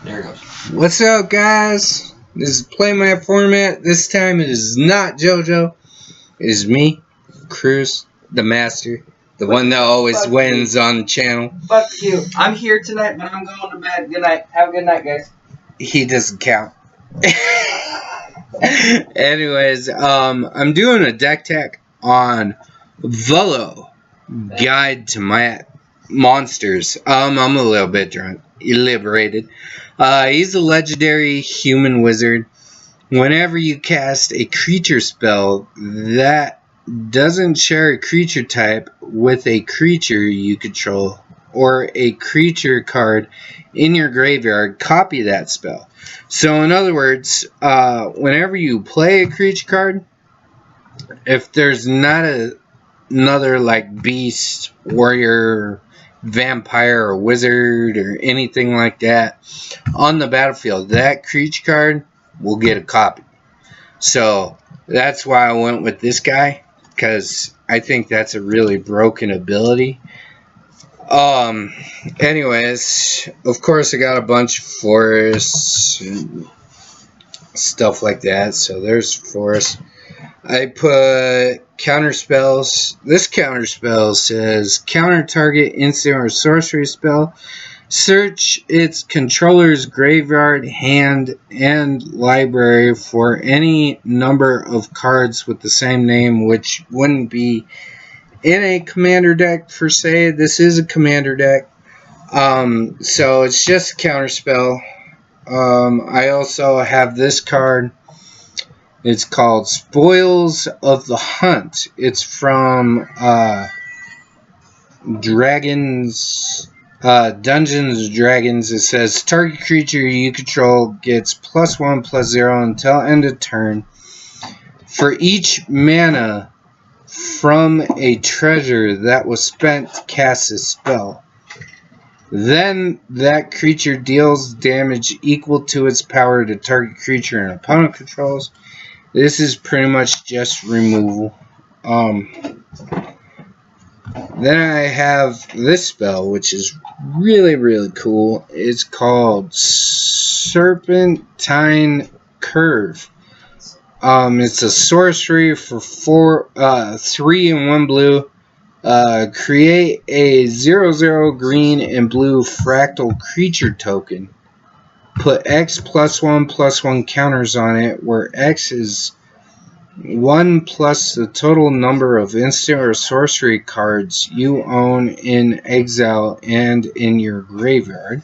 There it goes. What's up, guys? This is PlayMat format. This time it is not JoJo. It is me, Kruz, the master. The one that always wins on the channel. Fuck you. I'm here tonight, but I'm going to bed. Good night. Have a good night, guys. He doesn't count. Anyways, I'm doing a deck tech on Volo, Guide to My Monsters. I'm a little bit drunk. Liberated. He's a legendary human wizard. Whenever you cast a creature spell that doesn't share a creature type with a creature you control or a creature card in your graveyard, copy that spell. So in other words, whenever you play a creature card, if there's not another like beast, warrior, vampire, or wizard, or anything like that on the battlefield, that creature card will get a copy. So that's why I went with this guy, because I think that's a really broken ability. Anyways, of course I got a bunch of forests and stuff like that. So there's forests. I put counter spells. This counter spell says counter target instant or sorcery spell. Search its controller's graveyard, hand, and library for any number of cards with the same name, which wouldn't be in a commander deck per se. This is a commander deck. So it's just a counter spell. I also have this card. It's called Spoils of the Hunt. It's from Dungeons Dragons. It says target creature you control gets +1/+0 until end of turn. For each mana from a treasure that was spent to cast a spell, then that creature deals damage equal to its power to target creature an opponent controls. This is pretty much just removal. Then I have this spell, which is really, really cool. It's called Serpentine Curve. It's a sorcery for 3 and 1 blue. Create a 0/0 green and blue fractal creature token. Put X +1/+1 counters on it, where X is 1 plus the total number of instant or sorcery cards you own in exile and in your graveyard.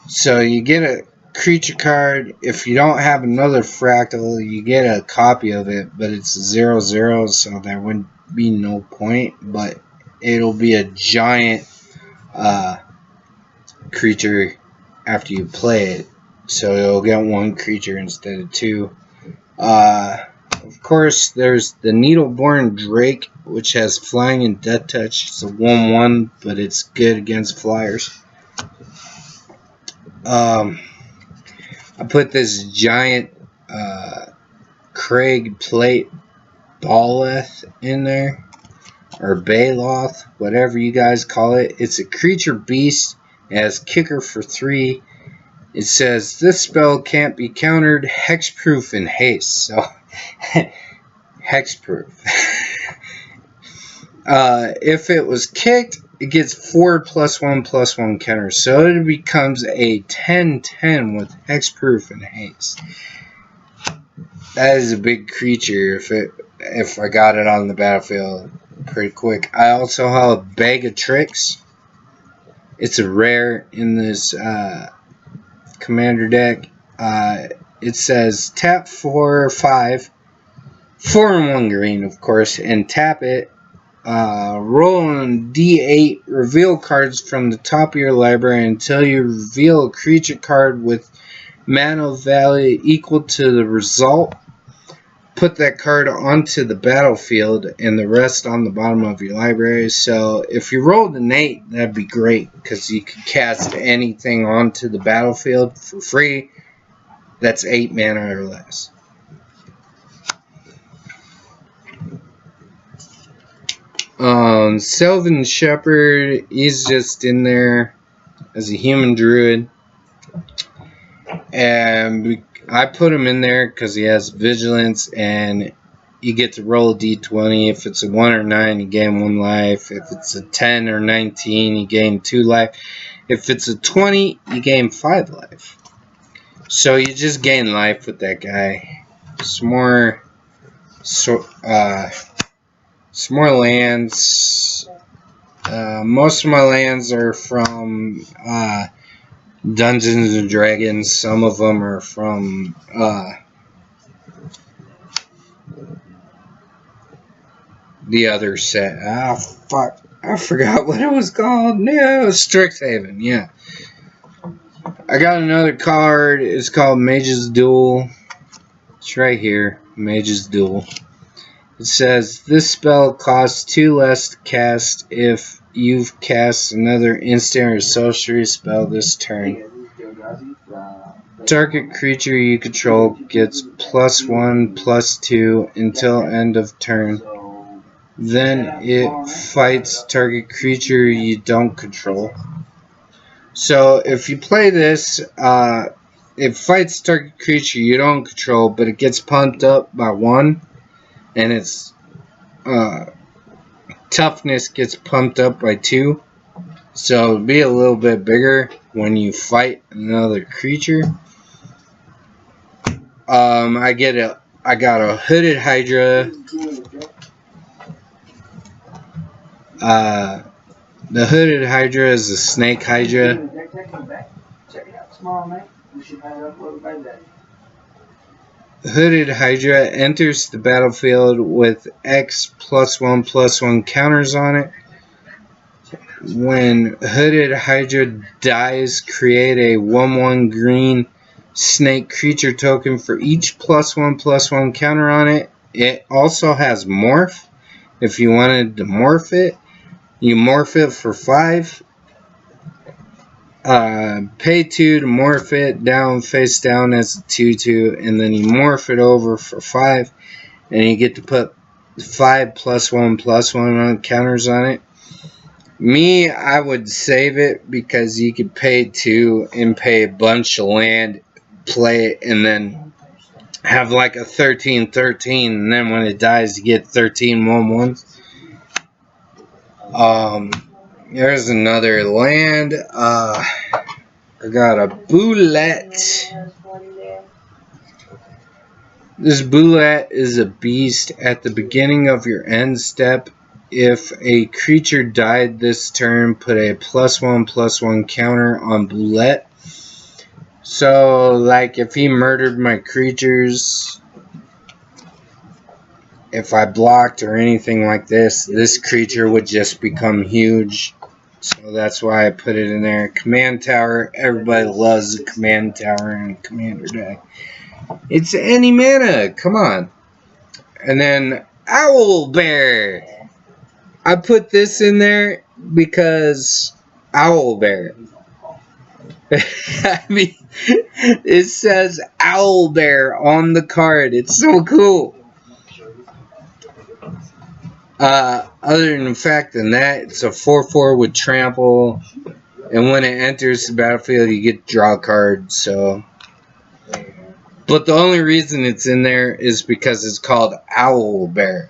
So you get a creature card. If you don't have another fractal, you get a copy of it, but it's 0/0, so there wouldn't be no point, but it'll be a giant creature after you play it, so you'll get one creature instead of two. Of course, there's the Needle-Borne Drake, which has flying and death touch. It's a 1/1, but it's good against flyers. I put this giant Craig plate Baloth in there, or Baloth, whatever you guys call it. It's a creature beast. It has kicker for 3. It says this spell can't be countered, hexproof, and haste. So hexproof. If it was kicked, it gets 4 +1/+1 counters, so it becomes a 10/10 with hexproof and haste. That is a big creature if I got it on the battlefield pretty quick. I also have a Bag of Tricks. It's a rare in this commander deck. It says tap 4/5, 4 and 1 green, of course, and tap it. Roll on D8, reveal cards from the top of your library until you reveal a creature card with mana value equal to the result. Put that card onto the battlefield and the rest on the bottom of your library. So if you rolled an 8, that'd be great, because you could cast anything onto the battlefield for free that's 8 mana or less. Seldon Shepherd, he's just in there as a human druid. And I put him in there because he has vigilance, and you get to roll a d20. If it's a 1 or 9, you gain 1 life. If it's a 10 or 19, you gain 2 life. If it's a 20, you gain 5 life. So you just gain life with that guy. Some more lands. Most of my lands are from Dungeons and Dragons. Some of them are from the other set. Ah, fuck. I forgot what it was called. No, Strickshaven, yeah. I got another card. It's called Mage's Duel. It's right here. Mage's Duel. It says, this spell costs 2 less to cast if you've cast another instant or sorcery spell this turn. Target creature you control gets +1/+2 until end of turn. Then it fights target creature you don't control. So if you play this, it fights target creature you don't control, but it gets pumped up by 1, and its toughness gets pumped up by 2. So it'll be a little bit bigger when you fight another creature. I got a hooded Hydra. The hooded Hydra is a snake Hydra. Hooded Hydra enters the battlefield with X +1/+1 counters on it. When Hooded Hydra dies, create a 1/1 green snake creature token for each +1/+1 counter on it. It also has morph. If you wanted to morph it, you morph it for 5. Pay 2 to morph it down, face down as a 2/2, and then you morph it over for 5, and you get to put 5 +1/+1 on counters on it. Me, I would save it because you could pay 2 and pay a bunch of land, play it, and then have like a 13/13, and then when it dies, you get 13 1/1s. There's another land. I got a Boulette. This Boulette is a beast. At the beginning of your end step, if a creature died this turn, put a +1/+1 counter on Boulette. So, like, if he murdered my creatures, if I blocked or anything like this, this creature would just become huge. So that's why I put it in there. Command Tower. Everybody loves a Command Tower in Commander deck. It's any mana. Come on. And then Owlbear. I put this in there because Owlbear. I mean, it says Owlbear on the card. It's so cool. Other than the fact than that, it's a 4/4 with trample, and when it enters the battlefield, you get to draw a card. So, but the only reason it's in there is because it's called Owlbear.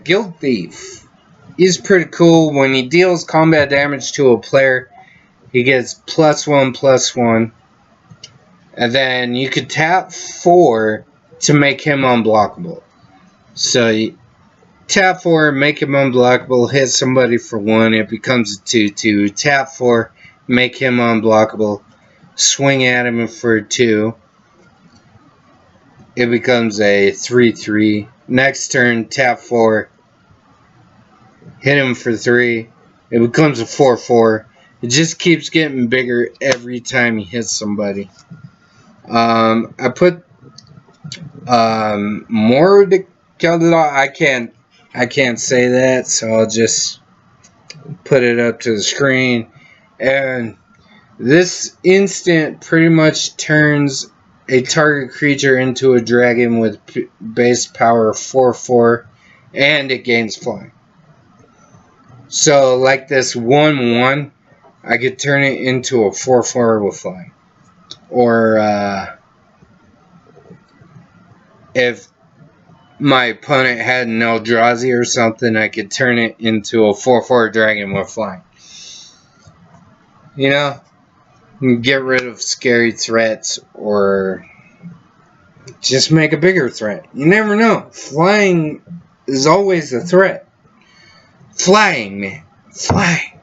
Guild Thief. He's pretty cool. When he deals combat damage to a player, he gets +1/+1. And then you could tap 4 to make him unblockable. So you tap 4, make him unblockable, hit somebody for 1, it becomes a 2/2. Tap 4, make him unblockable, swing at him for 2. It becomes a 3/3. Next turn, tap 4, hit him for 3. It becomes a 4/4. It just keeps getting bigger every time you hit somebody. I put more to I can't say that, so I'll just put it up to the screen. And this instant pretty much turns a target creature into a dragon with base power 4/4, and it gains flying. So, like this 1/1, I could turn it into a 4/4 with flying. Or, if my opponent had an Eldrazi or something, I could turn it into a 4/4 dragon with flying. You know? Get rid of scary threats, or just make a bigger threat. You never know. Flying is always a threat. Flying, man. Flying.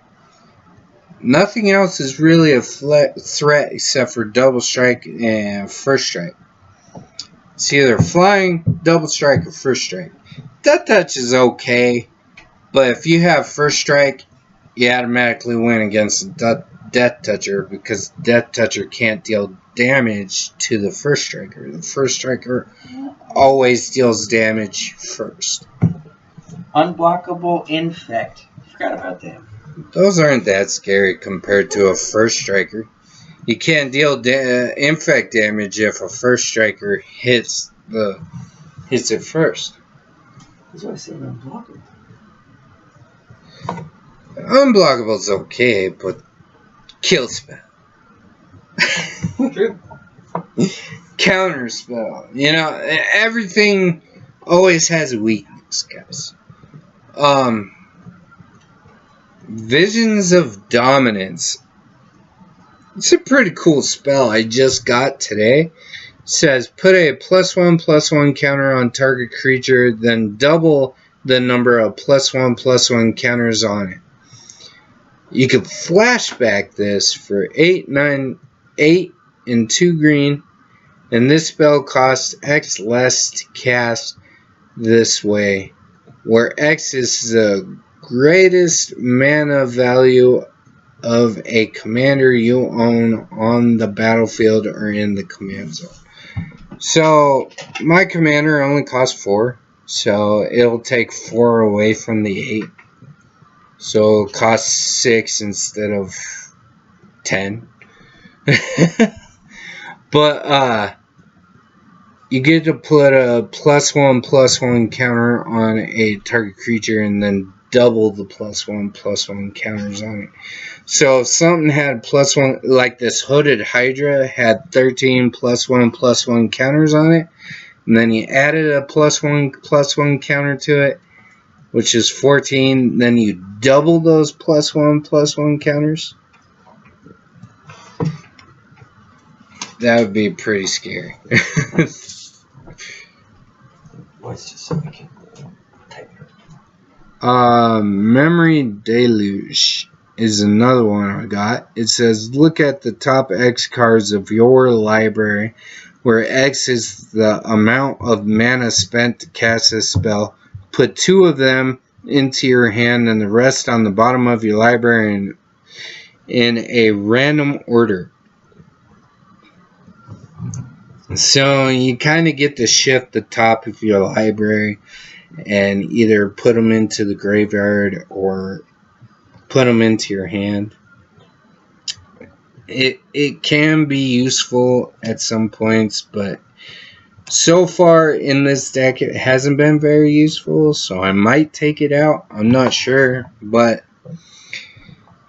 Nothing else is really a threat except for double strike and first strike. It's either flying, double strike, or first strike. Death touch is okay, but if you have first strike, you automatically win against the Death Toucher, because Death Toucher can't deal damage to the first striker. The first striker always deals damage first. Unblockable Infect. Forgot about that. Those aren't that scary compared to a first striker. You can't deal infect damage if a first striker hits it first. That's why I said unblockable. Unblockable's okay, but kill spell. True. Counter spell. You know, everything always has a weakness, guys. Visions of Dominance. It's a pretty cool spell I just got today. It says put a +1/+1 counter on target creature, then double the number of +1/+1 counters on it. You can flashback this for 8 and 2 green, and this spell costs X less to cast this way, where X is the greatest mana value of a commander you own on the battlefield or in the command zone. So my commander only costs 4, so it'll take 4 away from the 8. So it costs 6 instead of 10. But you get to put a +1/+1 counter on a target creature, and then double the +1/+1 counters on it. So if something had +1, like this hooded Hydra had 13 +1/+1 counters on it, and then you added a +1/+1 counter to it, which is 14, then you double those +1/+1 counters. That would be pretty scary. Voice just so I can type it. Memory Deluge is another one I got. It says look at the top X cards of your library, where X is the amount of mana spent to cast this spell. Put 2 of them into your hand and the rest on the bottom of your library in a random order. So you kind of get to shift the top of your library and either put them into the graveyard or put them into your hand. It can be useful at some points, but so far in this deck it hasn't been very useful, so I might take it out. I'm not sure, but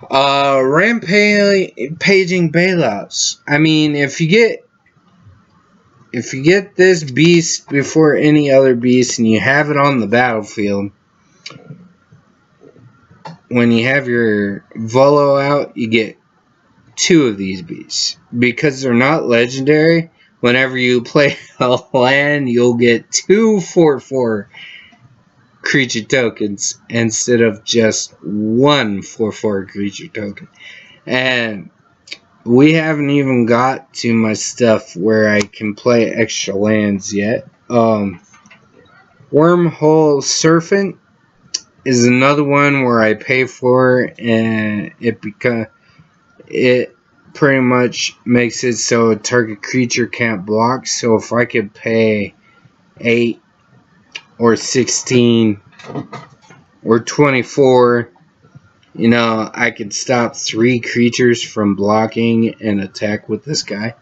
rampaging bailouts. I mean, if you get this beast before any other beast and you have it on the battlefield, when you have your Volo out, you get 2 of these beasts. Because they're not legendary, whenever you play a land, you'll get 2 4/4 creature tokens instead of just 1 4/4 creature token. And we haven't even got to my stuff where I can play extra lands yet. Wormhole Serpent is another one where I pay for, and it pretty much makes it so a target creature can't block. So if I could pay 8 or 16 or 24, you know, I could stop 3 creatures from blocking and attack with this guy.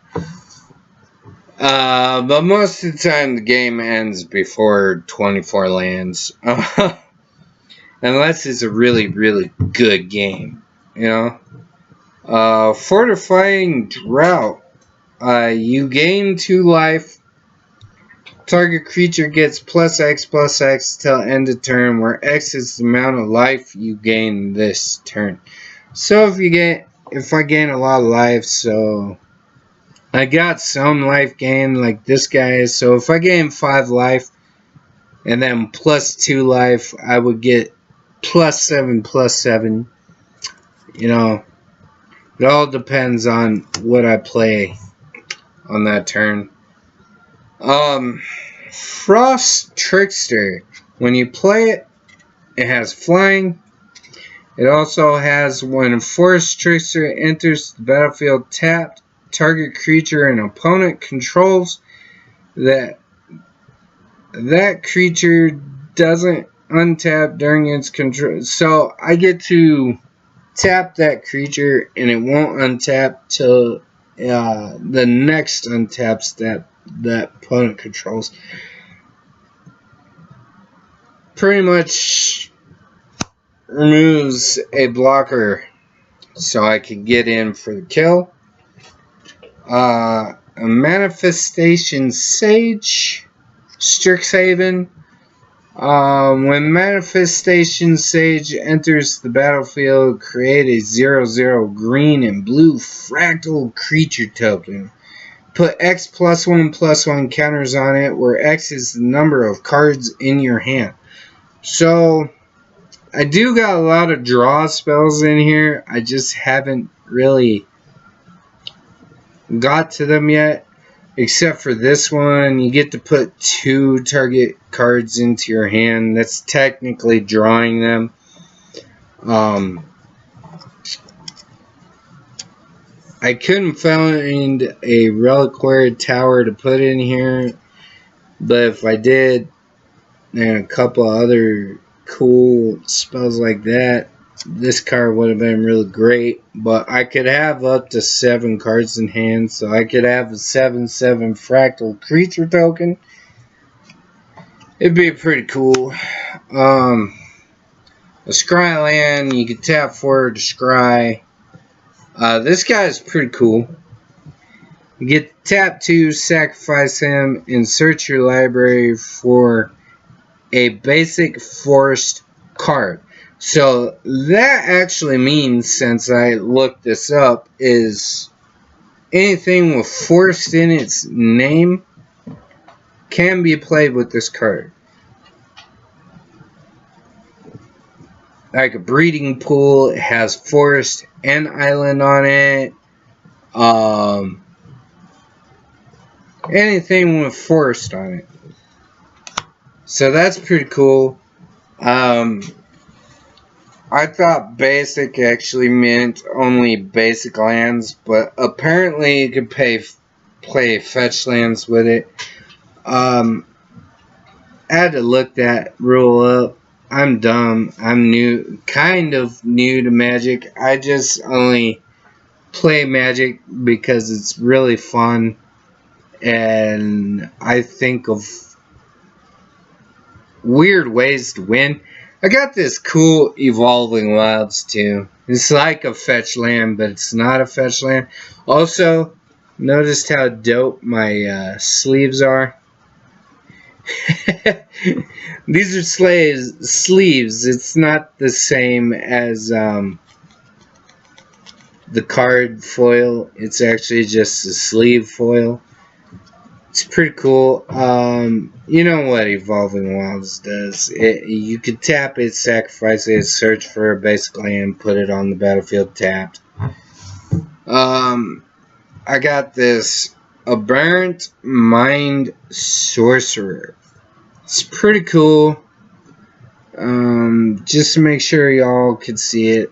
But most of the time the game ends before 24 lands. Unless it's a really, really good game, you know. Fortifying Drought. You gain 2 life. Target creature gets +X till end of turn, where X is the amount of life you gain this turn. So if I gain a lot of life, so I got some life gain like this guy. So if I gain 5 life and then +2 life, I would get +7. You know, it all depends on what I play on that turn. Frost Trickster. When you play it, it has flying. It also has when Forest Trickster enters the battlefield tapped, target creature an opponent controls that creature doesn't untap during its control. So I get to tap that creature and it won't untap till the next untap step that opponent controls. Pretty much removes a blocker so I can get in for the kill. A Manifestation Sage, Strickshaven. When Manifestation Sage enters the battlefield, create a 0/0 green and blue fractal creature token. Put X +1/+1 counters on it, where X is the number of cards in your hand. So, I do got a lot of draw spells in here. I just haven't really got to them yet. Except for this one, you get to put 2 target cards into your hand. That's technically drawing them. I couldn't find a Reliquary Tower to put in here. But if I did, and a couple other cool spells like that, this card would have been really great. But I could have up to 7 cards in hand, so I could have a 7/7 fractal creature token. It'd be pretty cool. A scry land, you could tap forward to scry. This guy is pretty cool. You get to tap 2, sacrifice him, and search your library for a basic forest card. So that actually means, since I looked this up, is anything with forest in its name can be played with this card. Like a breeding pool, it has forest and island on it. Anything with forest on it. So that's pretty cool. I thought basic actually meant only basic lands, but apparently you could play fetch lands with it. I had to look that rule up. I'm dumb. I'm new, kind of new to Magic. I just only play Magic because it's really fun, and I think of weird ways to win. I got this cool Evolving Wilds too. It's like a fetch land, but it's not a fetch land. Also, noticed how dope my sleeves are? These are sleeves. It's not the same as the card foil. It's actually just a sleeve foil. It's pretty cool. You know what Evolving Wilds does. You could tap it, sacrifice it, search for a basic land, put it on the battlefield tapped. I got this Aberrant Mind Sorcerer. It's pretty cool. Just to make sure y'all could see it.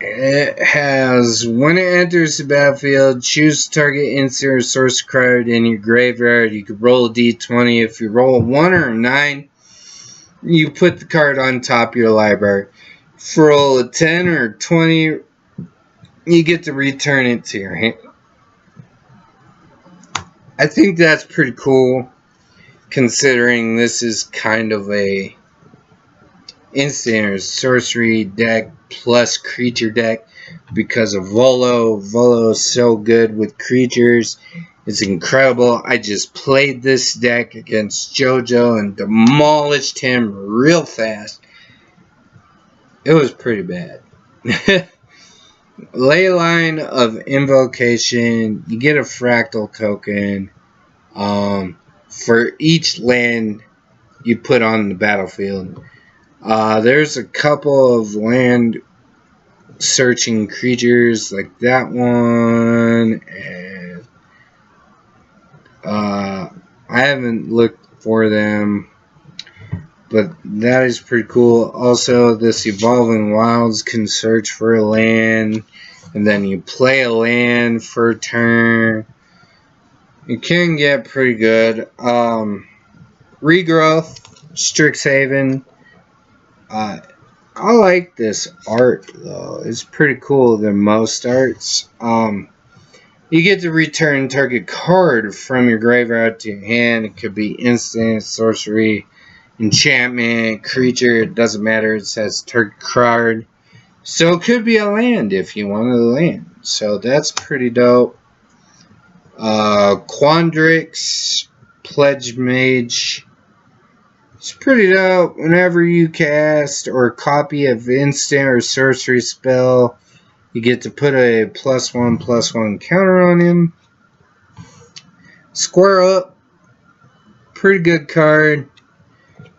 It has, when it enters the battlefield, choose target insert or sorcerer card in your graveyard. You could roll a d20. If you roll a 1 or a 9, you put the card on top of your library. If you roll a 10 or 20, you get to return it to your hand. I think that's pretty cool. considering this is kind of a instant or sorcery deck plus creature deck because of Volo. Volo is so good with creatures. It's incredible. I just played this deck against JoJo and demolished him real fast. It was pretty bad. Leyline of Invocation. You get a fractal token for each land you put on the battlefield. There's a couple of land searching creatures like that one, and I haven't looked for them, but that is pretty cool. Also, this Evolving Wilds can search for a land, and then you play a land for a turn. It can get pretty good. Regrowth, Strickshaven. I like this art though. It's pretty cool than most arts. You get to return target card from your graveyard to your hand. It could be instant, sorcery, enchantment, creature. It doesn't matter. It says target card. So it could be a land if you wanted a land. So that's pretty dope. Quandrix, Pledge Mage. It's pretty dope. Whenever you cast or copy an instant or sorcery spell, you get to put a +1/+1 counter on him. Square Up. Pretty good card.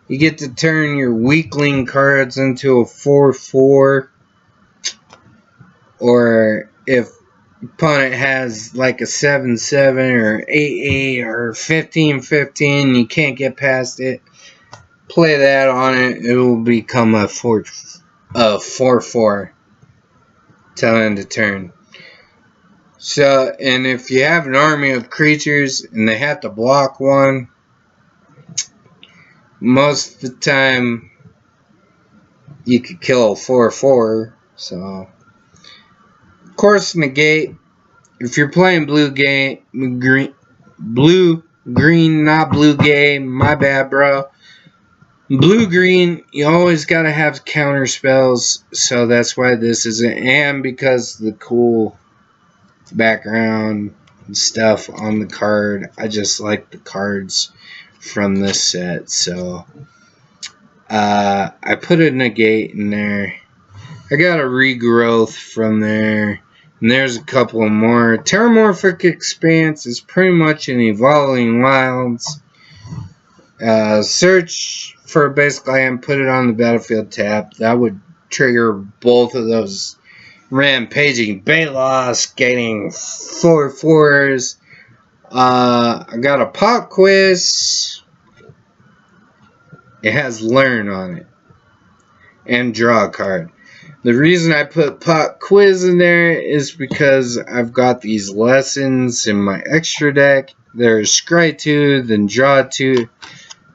You get to turn your weakling cards into a 4/4. Or if opponent has like a 7/7 or 8/8 or 15/15, you can't get past it. Play that on it. It will become a 4/4 till end of turn. So, and if you have an army of creatures and they have to block one, most of the time you could kill a 4/4. So, of course, negate. If you're playing blue, green, not blue game. My bad, bro. Blue-green, you always gotta have counter spells, so that's why this isn't, and because the cool background and stuff on the card. I just like the cards from this set, so I put a negate in there. I got a regrowth from there, and there's a couple more. Terramorphic Expanse is pretty much an Evolving Wilds. Search for a basic land, put it on the battlefield tap. That would trigger both of those rampaging Balos getting 4/4s. I got a pop quiz. It has learn on it and draw a card. The reason I put pop quiz in there is because I've got these lessons in my extra deck. There's scry 2, then draw 2.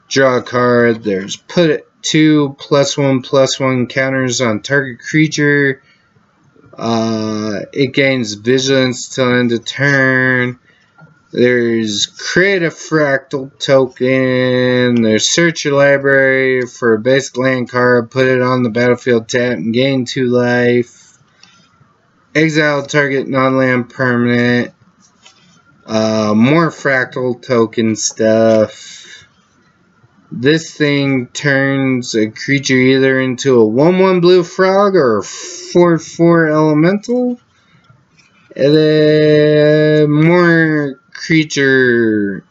Draw a card. There's put 2 +1/+1 counters on target creature. It gains vigilance till end of turn. There's create a fractal token. There's search your library for a basic land card. Put it on the battlefield tap and gain 2 life. Exile target non-land permanent. More fractal token stuff. This thing turns a creature either into a 1/1 blue frog or a 4/4 elemental. And then more creature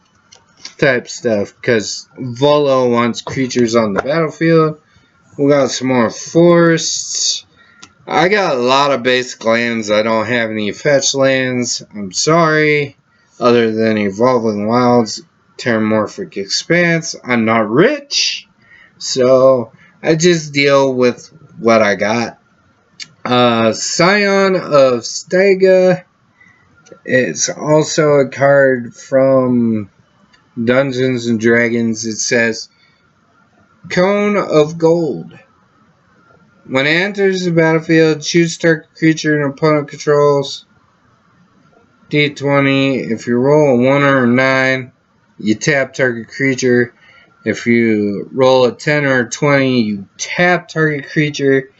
type stuff because Volo wants creatures on the battlefield. We got some more forests. I got a lot of basic lands. I don't have any fetch lands. I'm sorry. Other than Evolving Wilds. Terramorphic Expanse. I'm not rich, so I just deal with what I got. Scion of Stega. It's also a card from Dungeons and Dragons. It says Cone of Gold. When it enters the battlefield, choose target creature an opponent controls. D20. If you roll a 1 or a 9, you tap target creature. If you roll a 10 or a 20, you tap target creature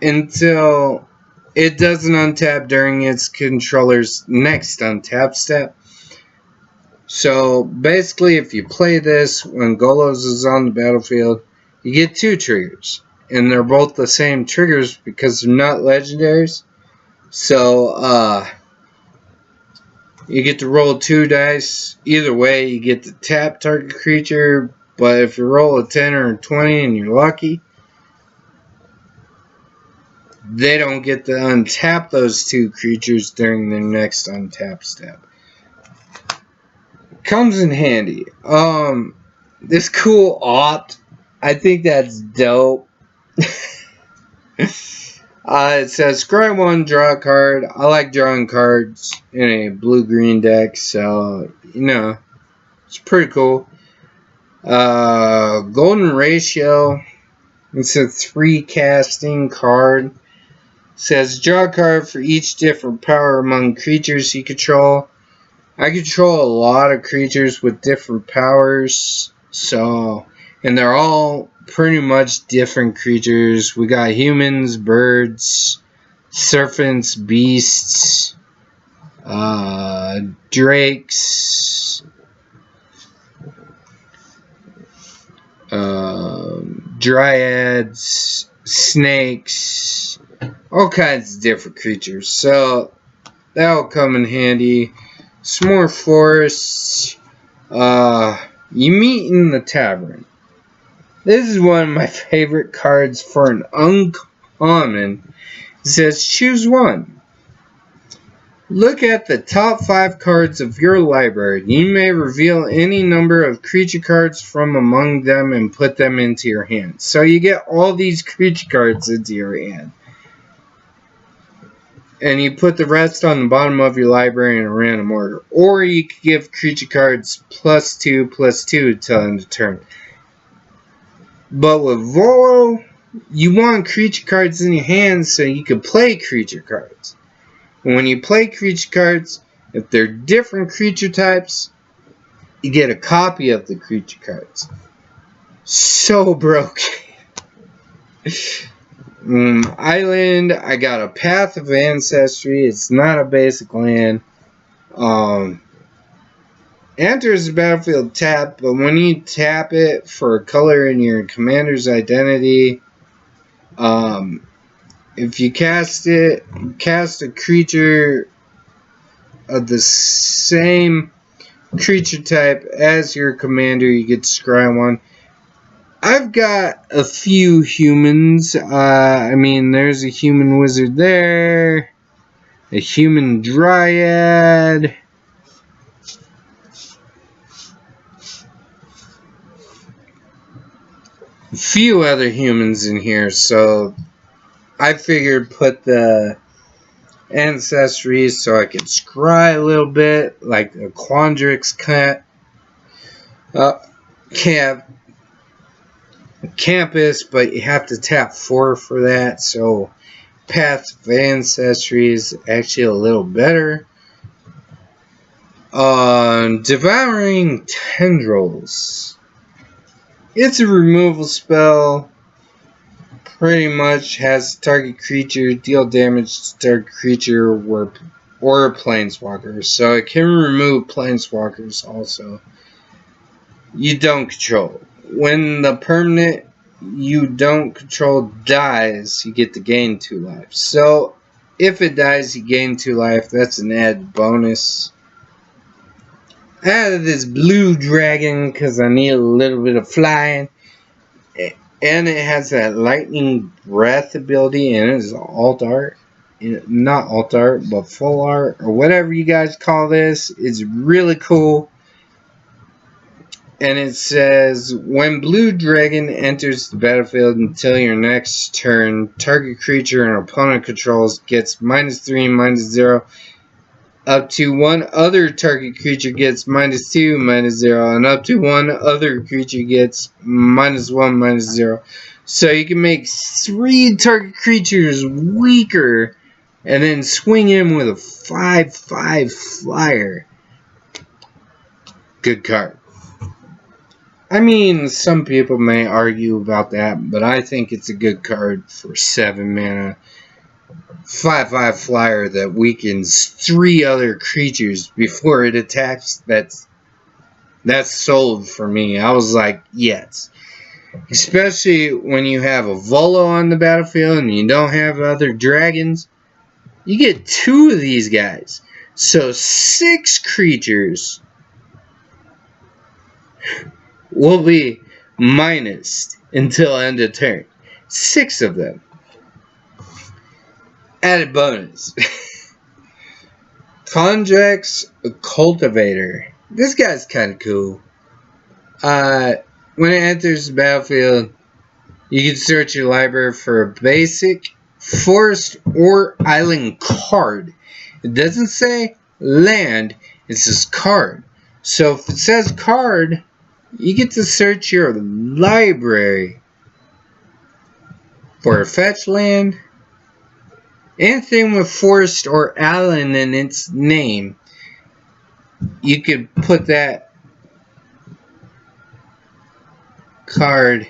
until it doesn't untap during its controller's next untap step. So basically, if you play this when Golos is on the battlefield, you get 2 triggers. And they're both the same triggers because they're not legendaries. So, you get to roll 2 dice. Either way, you get to tap target creature. But if you roll a 10 or a 20 and you're lucky, they don't get to untap those 2 creatures during their next untap step. Comes in handy. This cool opt, I think that's dope. It says scry 1, draw a card. I like drawing cards in a blue-green deck, so, you know, it's pretty cool. Golden Ratio. It's a 3 casting card. It says draw a card for each different power among creatures you control. I control a lot of creatures with different powers, so, and they're all pretty much different creatures. We got humans, birds, serpents, beasts, drakes, dryads, snakes, all kinds of different creatures. So that'll come in handy. Some more forests. You meet in the tavern. This is one of my favorite cards for an uncommon. It says choose one. Look at the top 5 cards of your library. You may reveal any number of creature cards from among them and put them into your hand. So you get all these creature cards into your hand. And you put the rest on the bottom of your library in a random order. Or you could give creature cards +2/+2 till end of turn. But with Volo, you want creature cards in your hands so you can play creature cards. And when you play creature cards, if they're different creature types, you get a copy of the creature cards. So broken. Island, I got a Path of Ancestry. It's not a basic land. Enters the battlefield tap, but when you tap it for a color in your commander's identity, if you cast it, cast a creature of the same creature type as your commander, you get to scry 1. I've got a few humans. I mean, there's a human wizard there, a human dryad, a few other humans in here, so I figured put the ancestry so I could scry a little bit, like a Quandrix campus, but you have to tap 4 for that, so Path of Ancestry is actually a little better. Devouring Tendrils. It's a removal spell. Pretty much has target creature deal damage to target creature or a planeswalker. So it can remove planeswalkers also. You don't control. When the permanent you don't control dies, you get to gain 2 life. So if it dies, you gain 2 life. That's an added bonus. I added this blue dragon because I need a little bit of flying. And it has that lightning breath ability, and it is alt art. Not alt art, but full art, or whatever you guys call this. It's really cool. And it says, when Blue Dragon enters the battlefield until your next turn, target creature an opponent controls gets -3, -0, up to 1 other target creature gets -2, -0, and up to 1 other creature gets -1, -0. So you can make 3 target creatures weaker, and then swing in with a 5/5 flyer. Good card. I mean, some people may argue about that, but I think it's a good card for 7 mana. 5/5 flyer that weakens 3 other creatures before it attacks. That's sold for me. I was like, yes. Especially when you have a Volo on the battlefield and you don't have other dragons. You get 2 of these guys. So 6 creatures will be minus until end of turn. 6 of them. Added bonus. Kondrax Cultivator. This guy's kind of cool. When it enters the battlefield, you can search your library for a basic, forest, or island card. It doesn't say land, it says card. So if it says card, you get to search your library for a fetch land. Anything with forest or island in its name, you could put that card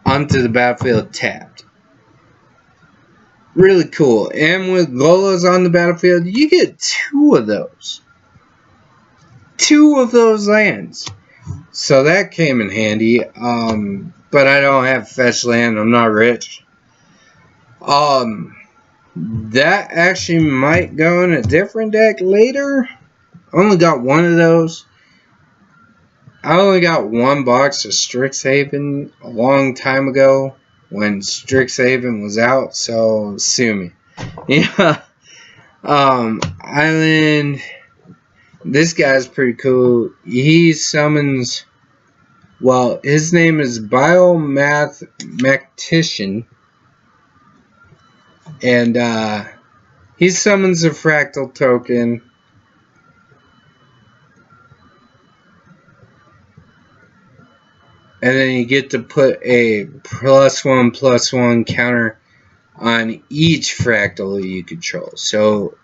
onto the battlefield tapped. Really cool. And with Golos on the battlefield, you get 2 of those. 2 of those lands. So that came in handy. But I don't have fetch land. I'm not rich. That actually might go in a different deck later. I only got 1 of those. I only got 1 box of Strickshaven a long time ago when Strickshaven was out, so sue me. Yeah. Island. This guy's pretty cool. He summons. Well, his name is Biomathematician. And he summons a fractal token. And then you get to put a +1/+1 counter on each fractal you control. So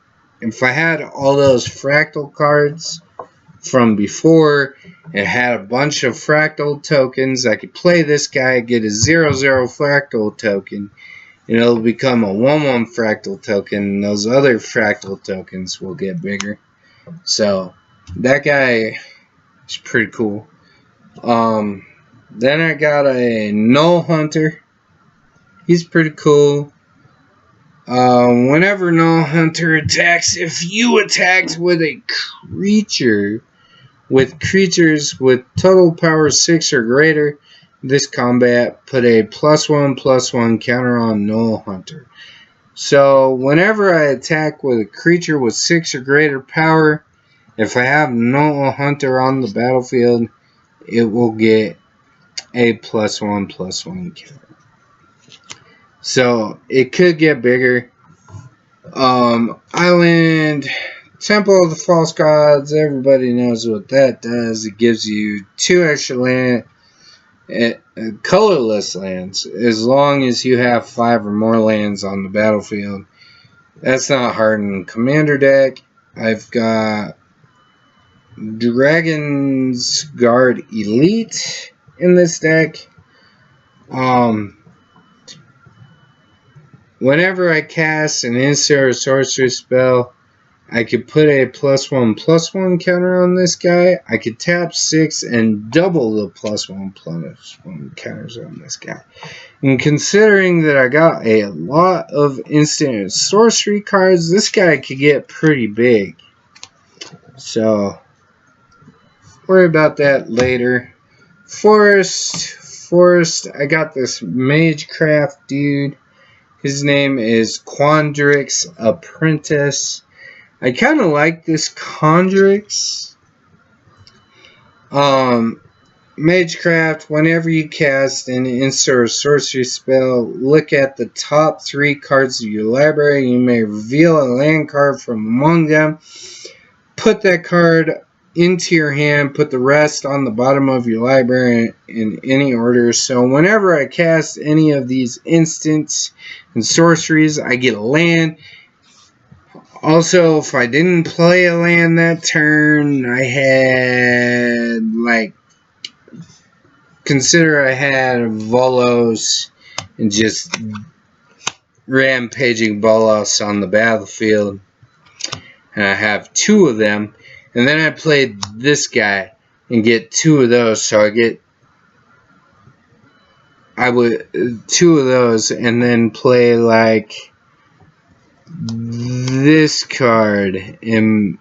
if I had all those fractal cards from before and had a bunch of fractal tokens, I could play this guy, get a 0/0 fractal token, and it'll become a 1/1 fractal token, and those other fractal tokens will get bigger. So that guy is pretty cool. Then I got a Null Hunter. He's pretty cool. Whenever Null Hunter attacks, if you attacked with a creature, with creatures with total power 6 or greater, this combat put a +1/+1 counter on Null Hunter. So whenever I attack with a creature with 6 or greater power, if I have Null Hunter on the battlefield, it will get a +1/+1 counter. So it could get bigger. Island, Temple of the False Gods, everybody knows what that does. It gives you 2 extra land, colorless lands, as long as you have 5 or more lands on the battlefield. That's not hard in Commander deck. I've got Dragon's Guard Elite in this deck. Whenever I cast an instant or sorcery spell, I could put a +1/+1 counter on this guy. I could tap 6 and double the +1/+1 counters on this guy. And considering that I got a lot of instant and sorcery cards, this guy could get pretty big. So worry about that later. Forest, I got this Magecraft dude. His name is Quandrix Apprentice. I kind of like this Quandrix. Magecraft, whenever you cast an instant or sorcery spell, look at the top 3 cards of your library. You may reveal a land card from among them. Put that card into your hand, put the rest on the bottom of your library in any order. So whenever I cast any of these instants and sorceries, I get a land. Also, if I didn't play a land that turn, I had like consider I had Volos and just rampaging Bolos on the battlefield, and I have 2 of them, and then I played this guy and get 2 of those, so I would 2 of those, and then play like this card in.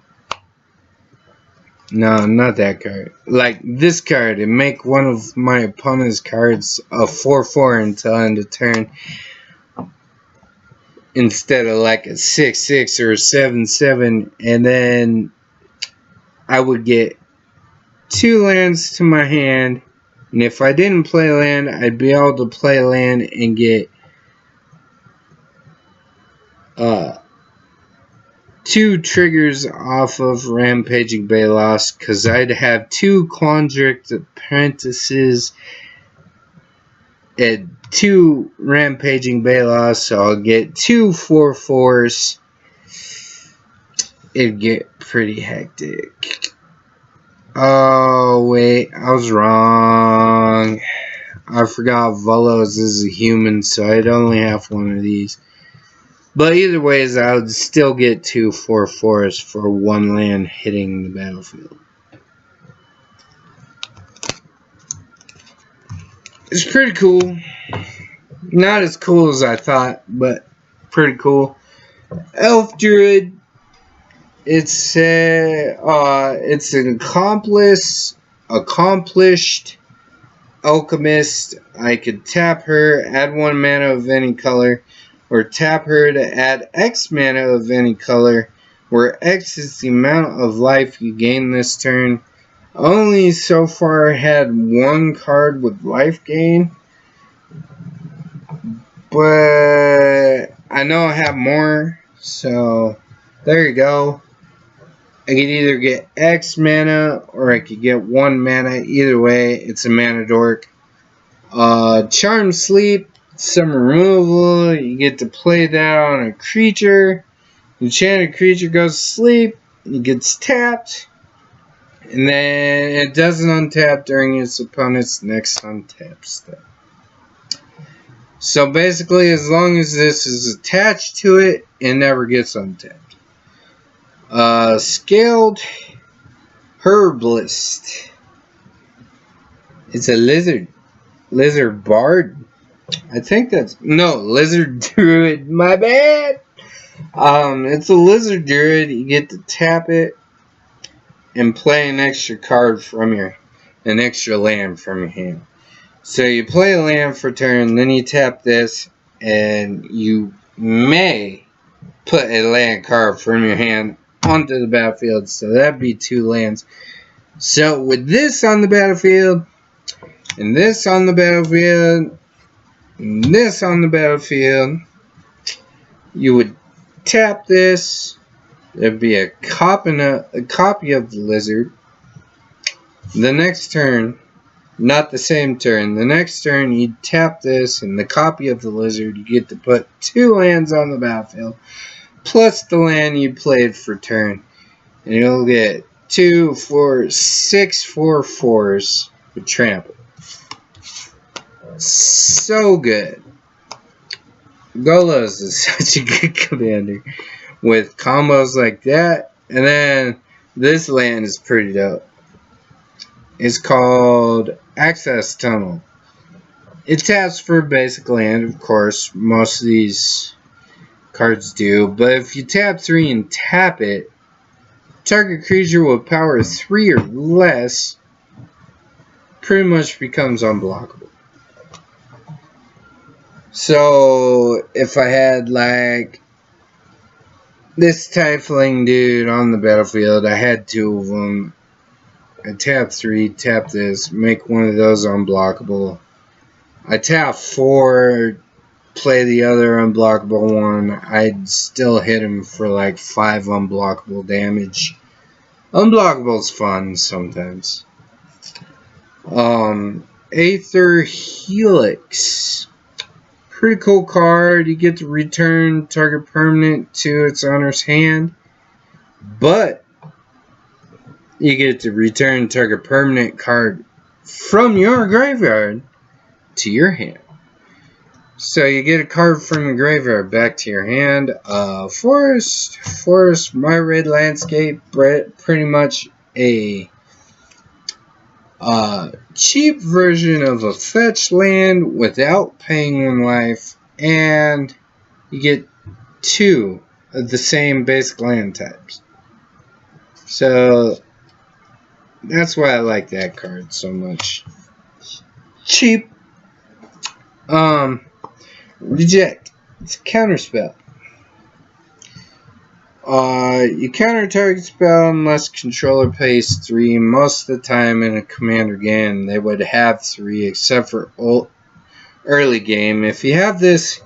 No, not that card. Like this card, and make one of my opponent's cards a 4/4 until end of turn, instead of like a 6/6 or a 7/7, and then I would get 2 lands to my hand, and if I didn't play land, I'd be able to play land and get 2 triggers off of Rampaging Balos, because I'd have 2 Quandric Apprentices and 2 Rampaging Balos, so I'll get 2 4/4s. It'd get pretty hectic. Oh, wait, I was wrong. I forgot Volos is a human, so I'd only have 1 of these. But either ways, I would still get 2 4/4s for 1 land hitting the battlefield. It's pretty cool. Not as cool as I thought, but pretty cool. Elf Druid. It's an accomplished alchemist. I could tap her, add 1 mana of any color, or tap her to add X mana of any color, where X is the amount of life you gain this turn. Only so far had 1 card with life gain, but I know I have more, so there you go. I could either get X mana, or I could get 1 mana. Either way, it's a mana dork. Charm Sleep, some removal. You get to play that on a creature. Enchanted creature goes to sleep. It gets tapped. And then it doesn't untap during its opponent's next untap step. So basically, as long as this is attached to it, it never gets untapped. Scaled Herbalist. It's a lizard bard. I think that's lizard druid. My bad. It's a lizard druid. You get to tap it and play an extra card from an extra land from your hand. So you play a land for turn, then you tap this, and you may put a land card from your hand onto the battlefield. So that'd be 2 lands. So with this on the battlefield, and this on the battlefield, and this on the battlefield, you would tap this. There'd be a copy of the lizard. The next turn, not the same turn, the next turn you tap this and the copy of the lizard. You get to put 2 lands on the battlefield, plus the land you played for turn. And you'll get 2, 4, 6 4/4s with trample. So good. Golos is such a good commander with combos like that. And then this land is pretty dope. It's called Access Tunnel. It taps for basic land, of course. Most of these cards do. But if you tap 3 and tap it, target creature with power 3 or less pretty much becomes unblockable. So if I had like this Tiefling dude on the battlefield, I had 2 of them. I tap 3, tap this, make one of those unblockable. I tap 4, play the other unblockable one. I'd still hit him for like 5 unblockable damage. Unblockable's fun sometimes. Aether Helix. Pretty cool card. You get to return target permanent to its owner's hand, but you get to return target permanent card from your graveyard to your hand. So you get a card from your graveyard back to your hand. Forest, my red landscape, pretty much a cheap version of a fetch land without paying 1 life, and you get 2 of the same basic land types. So that's why I like that card so much. Cheap. Reject. It's a counterspell. You counter target spell unless controller pays 3. Most of the time in a commander game, they would have 3, except for early game. If you have this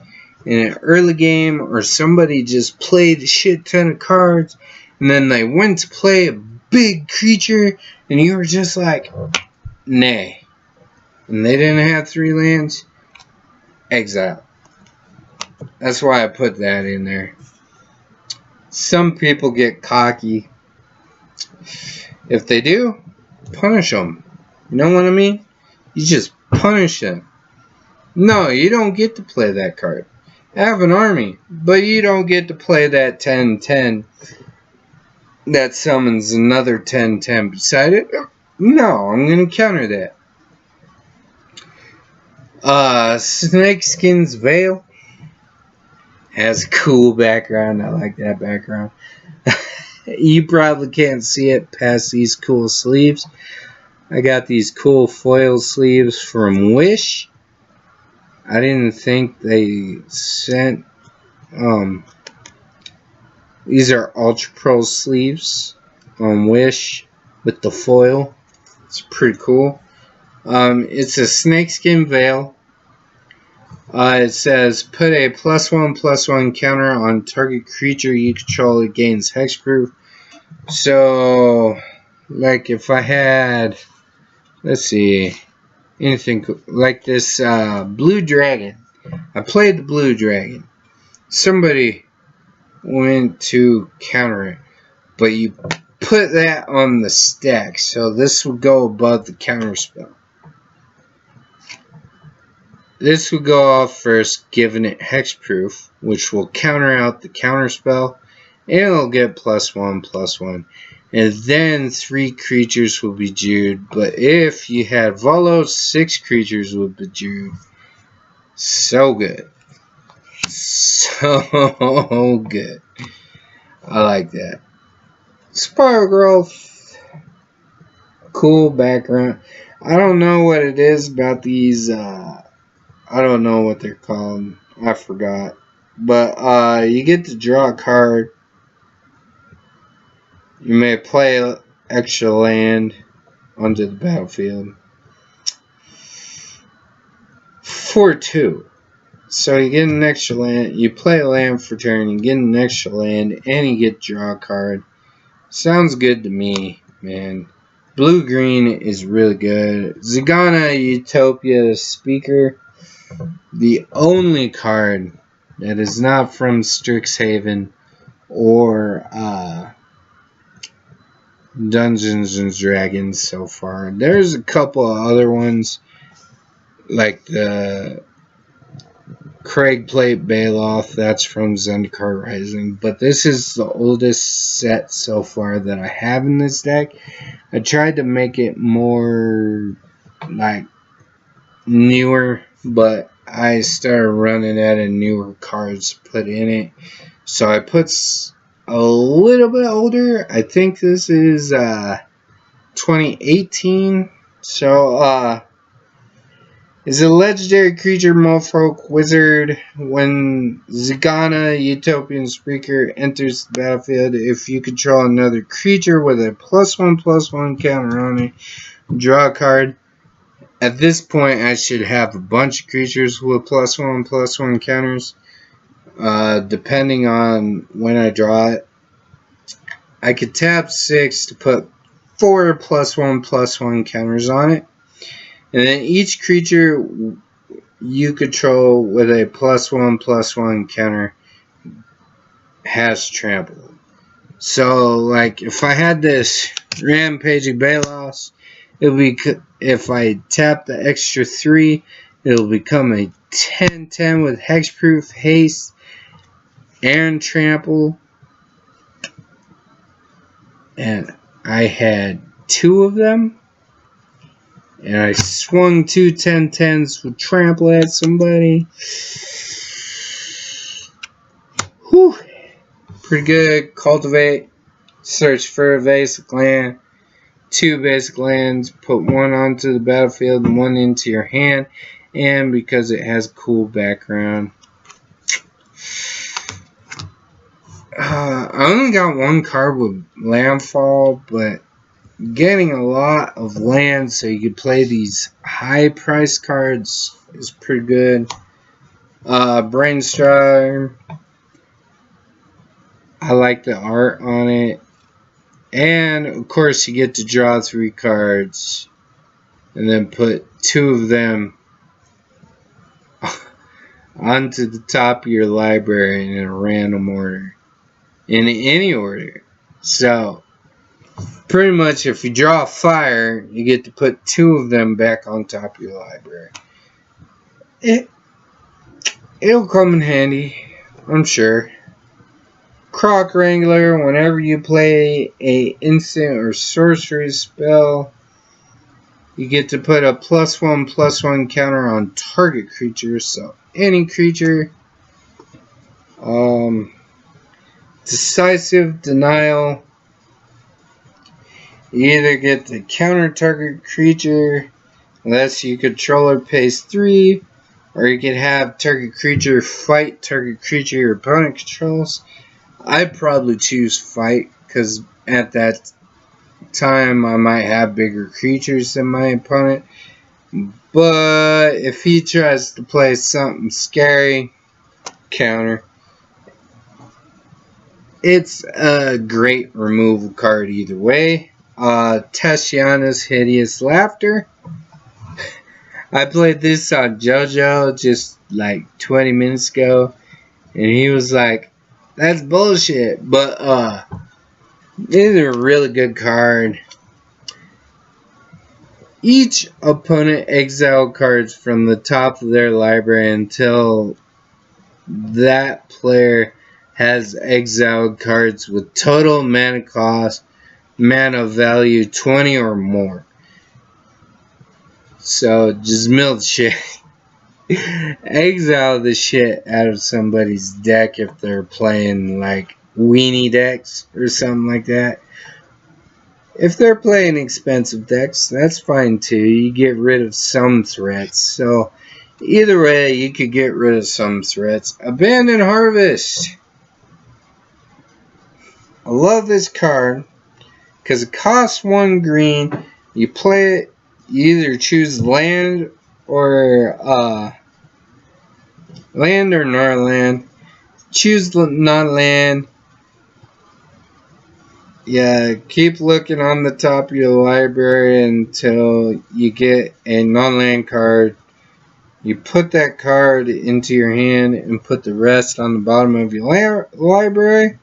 in an early game, or somebody just played a shit ton of cards, and then they went to play a big creature, and you were just like, nay. And they didn't have 3 lands, exile. That's why I put that in there. Some people get cocky. If they do, punish them. You know what I mean? You just punish them. No, you don't get to play that card. Have an army, but you don't get to play that 10-10 that summons another 10-10 beside it. No, I'm going to counter that. Snakeskin's Veil has a cool background. I like that background. You probably can't see it past these cool sleeves. I got these cool foil sleeves from Wish. I didn't think they sent... these are Ultra Pro sleeves on Wish with the foil. It's pretty cool. It's a snakeskin veil. It says, put a +1/+1 counter on target creature you control. It gains hexproof. So, like if I had, let's see, anything like this blue dragon. I played the blue dragon. Somebody went to counter it, but you put that on the stack. So this would go above the counter spell. This would go off first, giving it hexproof, which will counter out the counter spell, and it'll get +1/+1. And then 3 creatures will be Jewed, but if you had Volo, 6 creatures would be Jewed. So good. So good. I like that. Spiral Growth. Cool background. I don't know what it is about these, I don't know what they're called. I forgot. But you get to draw a card. You may play an extra land onto the battlefield. For 2. So you get an extra land. You play a land for turn. You get an extra land. And you get to draw a card. Sounds good to me, man. Blue-green is really good. Zigana Utopia Speaker. The only card that is not from Strickshaven or Dungeons and Dragons so far. There's a couple of other ones like the Craig Plate Bailoff, that's from Zendikar Rising, but this is the oldest set so far that I have in this deck. I tried to make it more like newer, but I started running out of newer cards to put in it, so I put a little bit older. I think this is 2018. So is a legendary creature, Mofolk Wizard. When Zigana Utopian Speaker enters the battlefield, if you control another creature with a +1/+1 counter on it, draw a card. At this point, I should have a bunch of creatures with +1/+1 counters. Depending on when I draw it, I could tap 6 to put 4 +1/+1 counters on it. And then each creature you control with a +1/+1 counter has trample. So, like, if I had this Rampaging Bailoffs, it would be if I tap the extra 3, it'll become a 10/10 with hexproof, haste, and trample. And I had 2 of them. And I swung 2 10/10s with trample at somebody. Whew. Pretty good. Cultivate. Search for a basic land. 2 basic lands. Put 1 onto the battlefield and 1 into your hand. And because it has a cool background. I only got 1 card with landfall, but getting a lot of land so you can play these high price cards is pretty good. Brainstorm. I like the art on it. And of course you get to draw 3 cards and then put 2 of them onto the top of your library in a random order. In any order. So pretty much if you draw a fire, you get to put 2 of them back on top of your library. It'll come in handy, I'm sure. Croc Wrangler, whenever you play a instant or sorcery spell, you get to put a +1/+1 counter on target creature, so any creature. Decisive Denial. You either get to counter target creature unless your controller pays 3, or you can have target creature fight target creature your opponent controls. I'd probably choose fight, because at that time I might have bigger creatures than my opponent. But if he tries to play something scary, counter. It's a great removal card either way. Testiana's Hideous Laughter. I played this on JoJo just like 20 minutes ago, and he was like, "That's bullshit," but it's a really good card. Each opponent exile cards from the top of their library until that player has exiled cards with total mana cost, mana value 20 or more. So just mill the shit. Exile the shit out of somebody's deck if they're playing like weenie decks or something like that. If they're playing expensive decks, that's fine too. You get rid of some threats. So either way, you could get rid of some threats. Abandoned Harvest. I love this card because it costs 1 green. You play it, you either choose land or non-land. Choose non-land. Yeah, keep looking on the top of your library until you get a non-land card. You put that card into your hand and put the rest on the bottom of your library.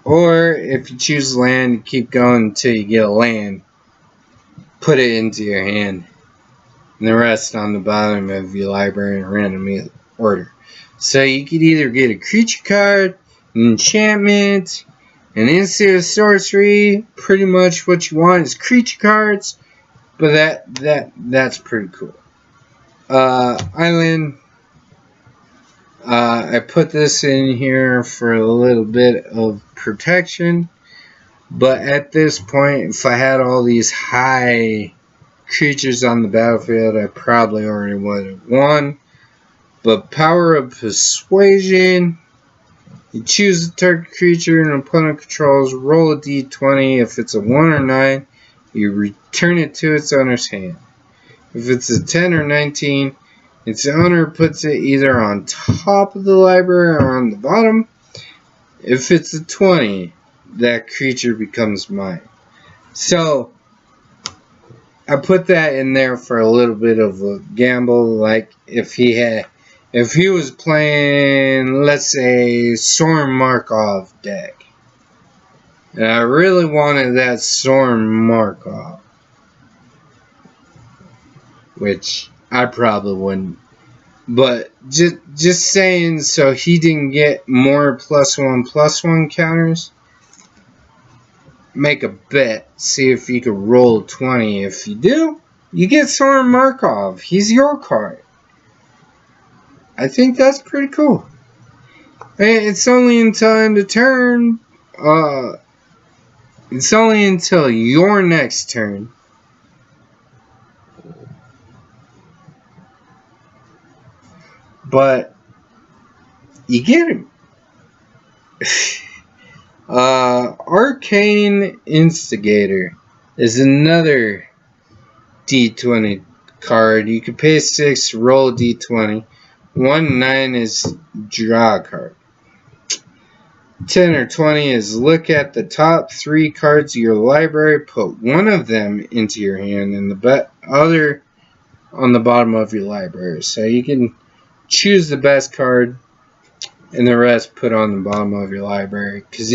Or if you choose land, you keep going until you get a land. Put it into your hand. And the rest on the bottom of your library in random order. So you could either get a creature card, an enchantment, an instant sorcery. Pretty much what you want is creature cards. But that's pretty cool. Island. I put this in here for a little bit of protection. But at this point, if I had all these high creatures on the battlefield, I probably already would have won. But Power of Persuasion. You choose a target creature an opponent controls, roll a d20. If it's a 1 or 9, you return it to its owner's hand. If it's a 10 or 19, its owner puts it either on top of the library or on the bottom. If it's a 20, that creature becomes mine. So I put that in there for a little bit of a gamble. Like if he was playing, let's say, Soren Markov deck, And I really wanted that Storm Markov. Which I probably wouldn't. But just saying, so he didn't get more +1/+1 counters. Make a bet. See if you can roll 20. If you do, you get Soren Markov. He's your card. I think that's pretty cool. And it's only until end of turn. It's only until your next turn. But you get him. Arcane Instigator is another D20 card. You can pay 6, roll a D20. 1/9 is draw a card. 10 or 20 is look at the top 3 cards of your library, put one of them into your hand and the other on the bottom of your library. So you can choose the best card and the rest put on the bottom of your library. Because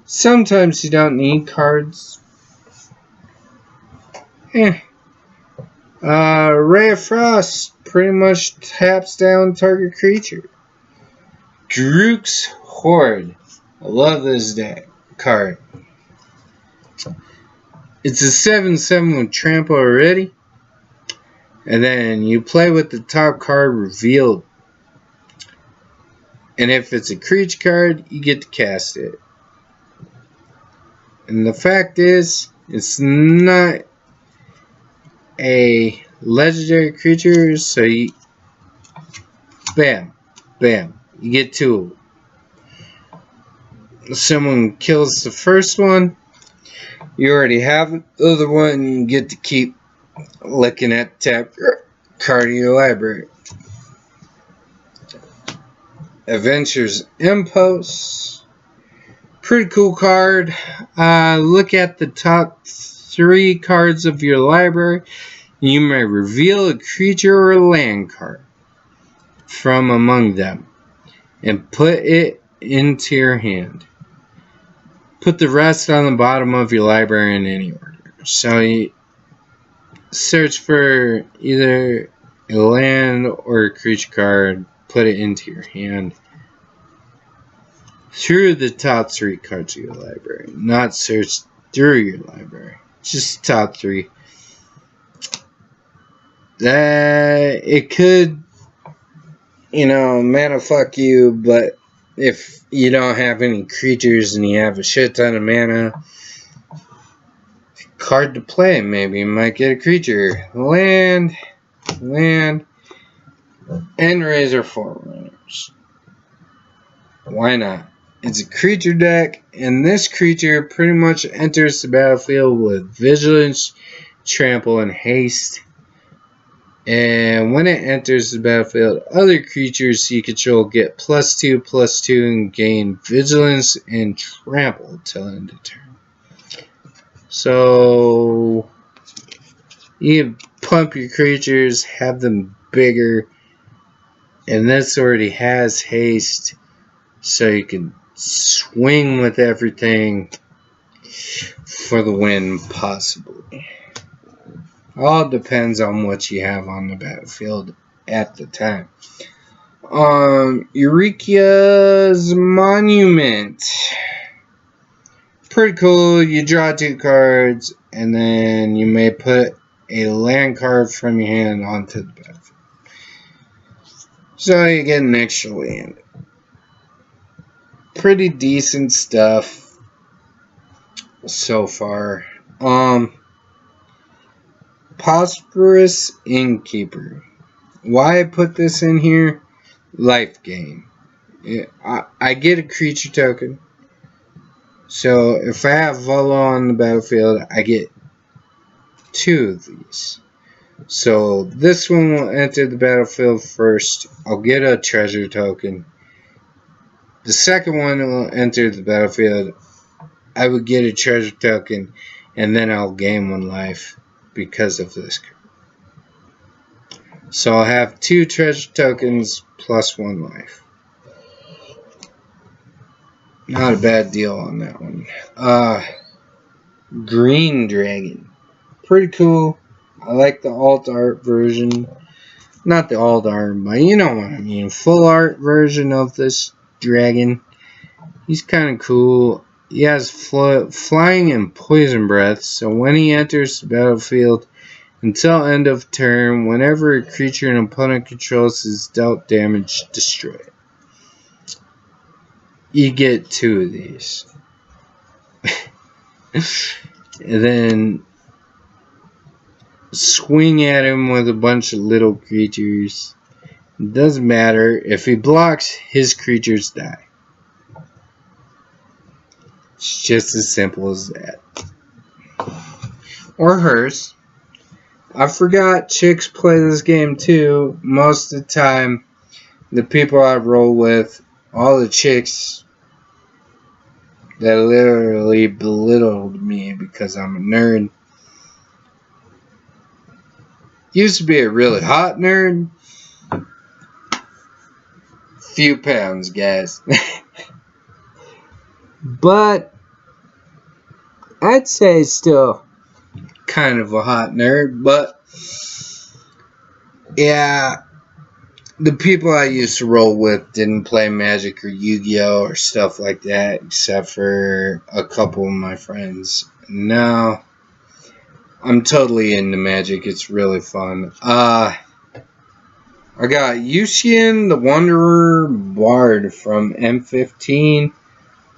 sometimes you don't need cards. Ray of Frost pretty much taps down target creature. Grook's Horde. I love this card. It's a 7/7 with trample already. And then you play with the top card revealed. And if it's a creature card, you get to cast it. And the fact is, it's not a legendary creature, so you... Bam. Bam. You get 2. If someone kills the first one, you already have the other one, and you get to keep looking at the tap card of your library. Adventures Impulse. Pretty cool card. Look at the top 3 cards of your library. You may reveal a creature or a land card from among them and put it into your hand. Put the rest on the bottom of your library in any order. So you search for either a land or a creature card, put it into your hand. Through the top 3 cards of your library, not search through your library. Just top 3. It could, mana fuck you, but if you don't have any creatures and you have a shit ton of mana, card to play, maybe you might get a creature. Land, and Razor Forerunners. Why not? It's a creature deck, and this creature pretty much enters the battlefield with Vigilance, Trample, and Haste. And when it enters the battlefield, other creatures you control get +2/+2 and gain Vigilance and Trample till end of turn. So you pump your creatures, have them bigger, and this already has Haste, so you can swing with everything for the win, possibly. All depends on what you have on the battlefield at the time. Eurekia's Monument. Pretty cool. You draw 2 cards, and then you may put a land card from your hand onto the battlefield. So you get an extra land. Pretty decent stuff so far. Prosperous Innkeeper. Why I put this in here? Life gain. I get a creature token. So if I have Volo on the battlefield, I get 2 of these. So this one will enter the battlefield first. I'll get a treasure token. The second one will enter the battlefield. I would get a treasure token, and then I'll gain 1 life because of this card. So I'll have 2 treasure tokens plus 1 life. Not a bad deal on that one. Green Dragon. Pretty cool. I like the alt art version. Not the alt art, but you know what I mean. Full art version of this dragon. He's kind of cool. He has flying and poison breath, so when he enters the battlefield until end of turn, whenever a creature an opponent controls is dealt damage, destroy it. You get 2 of these. And then swing at him with a bunch of little creatures. It doesn't matter. If he blocks, his creatures die. It's just as simple as that. Or hers. I forgot chicks play this game too. Most of the time, the people I roll with, all the chicks that literally belittled me because I'm a nerd. Used to be a really hot nerd. Few pounds, guys. But I'd say still kind of a hot nerd. But yeah, the people I used to roll with didn't play Magic or Yu-Gi-Oh! Or stuff like that, except for a couple of my friends. Now, I'm totally into Magic. It's really fun. I got Yusian, the Wanderer Bard from M15,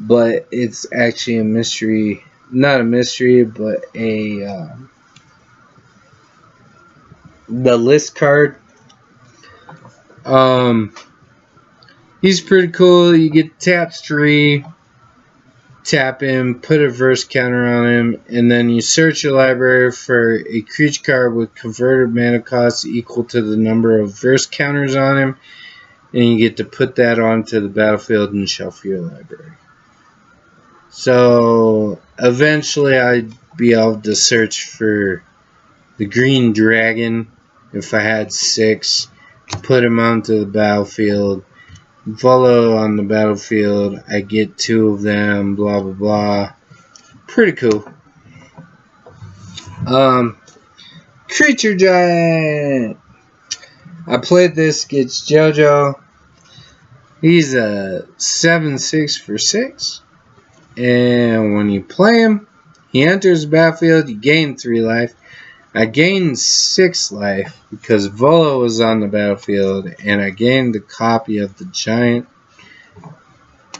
but it's actually a mystery. Not a mystery, but the list card. He's pretty cool. You get tap 3, tap him, put a verse counter on him, and then you search your library for a creature card with converted mana cost equal to the number of verse counters on him, and you get to put that onto the battlefield and shuffle your library. So eventually I'd be able to search for the green dragon if I had 6, put him onto the battlefield, Volo on the battlefield, I get 2 of them, blah blah blah. Pretty cool. Creature Giant. I played this against JoJo. He's a 7/6 for 6. And when you play him, he enters the battlefield, you gain 3 life. I gained 6 life because Volo was on the battlefield, and I gained a copy of the Giant.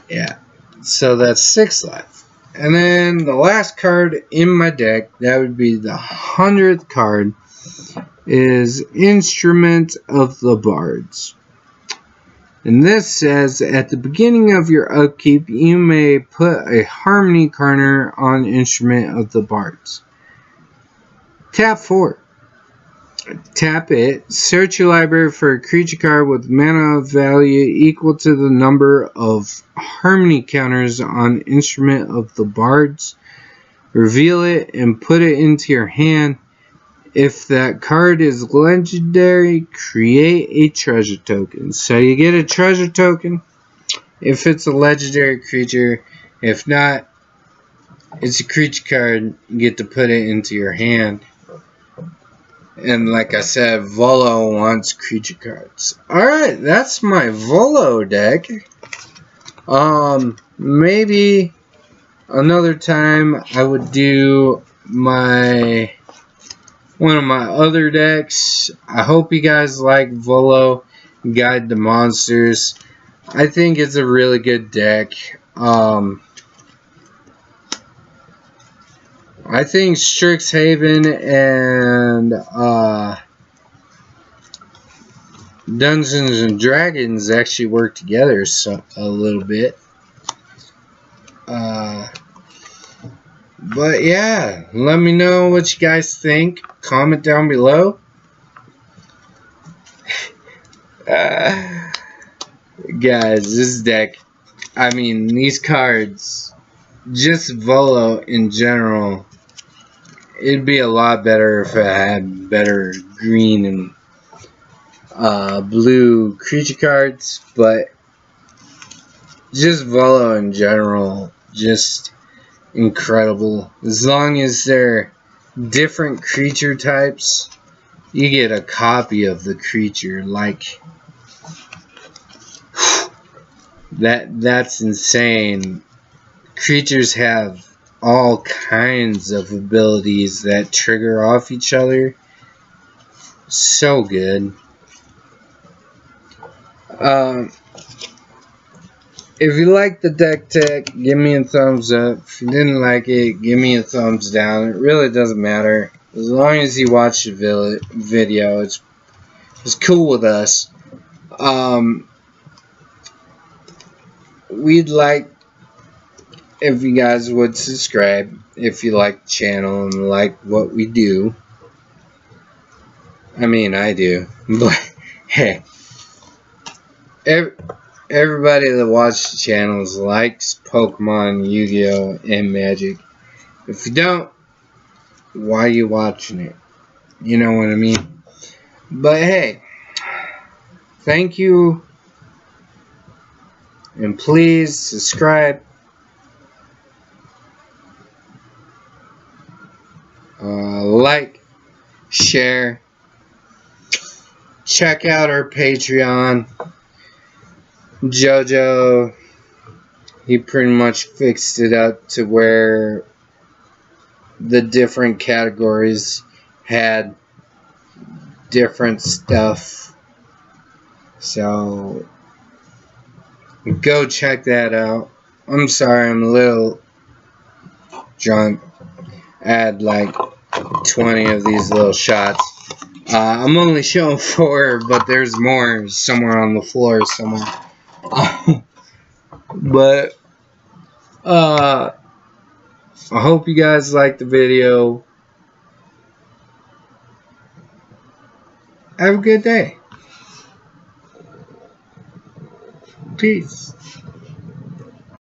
Yeah, so that's 6 life. And then the last card in my deck, that would be the 100th card, is Instrument of the Bards. And this says, at the beginning of your upkeep, you may put a Harmony Corner on Instrument of the Bards. Tap 4. Tap it. Search your library for a creature card with mana value equal to the number of Harmony counters on Instrument of the Bards. Reveal it and put it into your hand. If that card is legendary, create a treasure token. So you get a treasure token if it's a legendary creature. If not, it's a creature card. You get to put it into your hand. And like I said, Volo wants creature cards. Alright, that's my Volo deck. Maybe another time I would do one of my other decks. I hope you guys like Volo Guide to Monsters. I think it's a really good deck. I think Strickshaven and Dungeons and Dragons actually work together a little bit. But yeah, let me know what you guys think. Comment down below. Guys, this deck, I mean, these cards, just Volo in general, it'd be a lot better if it had better green and blue creature cards, but just Volo in general, just incredible. As long as they're different creature types, you get a copy of the creature. Like that's insane. Creatures have all kinds of abilities that trigger off each other. So good. If you like the deck tech, give me a thumbs up. If you didn't like it, give me a thumbs down. It really doesn't matter. As long as you watch the video, it's cool with us. We'd like if you guys would subscribe if you like the channel and like what we do. I mean, I do. But, hey. Everybody that watches the channels likes Pokemon, Yu-Gi-Oh, and Magic. If you don't, why are you watching it? You know what I mean? But hey, thank you. And please subscribe. Like, share. Check out our Patreon. JoJo, he pretty much fixed it up to where the different categories had different stuff. So go check that out. I'm sorry, I'm a little drunk. I had like 20 of these little shots. I'm only showing 4, but there's more somewhere on the floor somewhere. But I hope you guys liked the video. Have a good day. Peace.